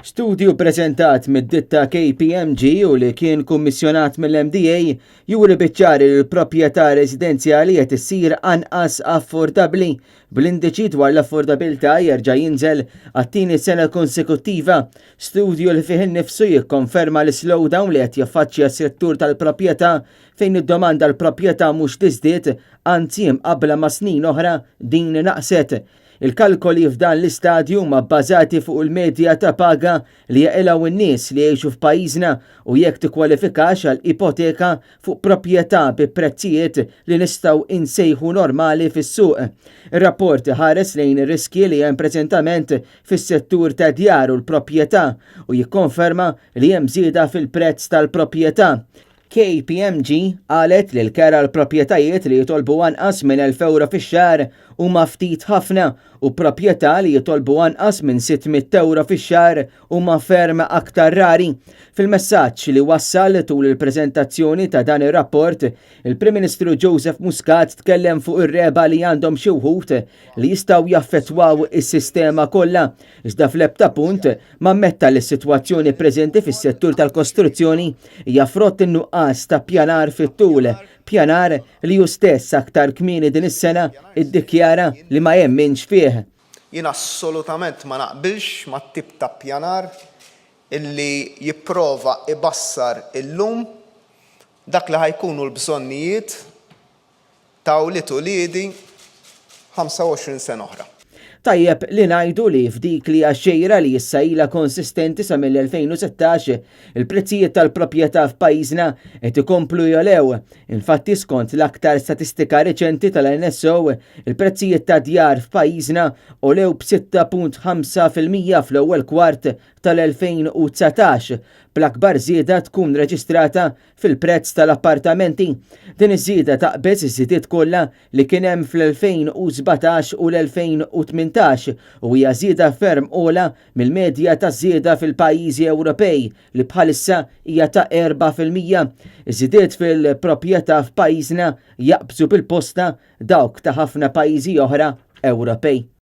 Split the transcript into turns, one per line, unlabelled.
Studju preżentat mid-ditta KPMG u li kien kummissjonat mill-MDA juri biċċar li l-proprjetà residenzjali qed issir anqas affordabbli bl-indiċi dwar l-affordabilità jerġa' jinżel għat-tieni sena konsekuttiva. Studju li fih innifsu jikkonferma l-slowdown li qed jaffaċċja s-settur tal-proprjetà fejn id-domanda l-proprjetà mhux tiżdied, anzi mqabbla ma' snin oħra din naqset. Il-kalkoli f'dan l-istadju ma bbażati fuq il-medja ta' paga li jaqilgħu n-nies li jgħixu f'pajjiżna u jekk tikkwalifikax għal ipoteka fuq proprjetà bi prezzijiet li nistgħu insejħu normali fis-suq. Ir-rapport ħares lejn ir-riskji li hemm preżentament fis-settur ta' djar u l-proprjetà u jikkonferma li hemm żieda fil-prezz tal-proprjetà. KPMG qalet li l-kera l-proprjetajiet li jitolbu anqas minn 1,000 euro fix-xahar huma ftit ħafna u proprjetà li jitolbu anqas minn 600 euro fix-xahar huma ferm aktar rari. Fil-messaġġ li wassal tul il-preżentazzjoni ta' dan ir-rapport, il-Prim Ministru Joseph Muscat tkellem fuq ir-reba li għandhom xi wħud li jistgħu jaffettwaw is-sistema kollha. Iżda fl-ebda punt mammetta li s-sitwazzjoni preżenti fis-settur tal-kostruzzjoni hija frott in-nuqqas ta' pjanar fit-tul. Pjanar li ju stess aktar kmieni din is-sena iddikjara li ma jemminx fih.
Jien assolutament ma naqbilx mat-tip ta' pjanar illi jipprova ibassar illum dak li ħajkunu l-bżonnijiet ta' wlied u liedi 25 sena oħra.
Tajjeb li ngħidu li f'dik li għaxxejra li issa ilha konsistenti sa mill-2016 il-prezzijiet tal-proprjetà f'pajjiżna qed ikomplu jolew. Infatti skont l-aktar statistika reċenti tal-NSO, il-prezzijiet ta' djar f'pajjiżna olew b'6.5% fl-ewwel kwart tal-2019, bl-akbar żieda tkun reġistrata fil-prezz tal-appartamenti. Din iż-żieda taqbeż iż-żiediet kollha li kien hemm fl-2017 u l-2018 u hija żieda ferm ogħla mill-medja taż-żieda fil-pajjiżi Ewropej li bħalissa hija ta' 4%. Iż-żiediet fil-proprjetà f'pajjiżna jaqbżu bil-posta dawk ta' ħafna pajjiżi oħra Ewropej.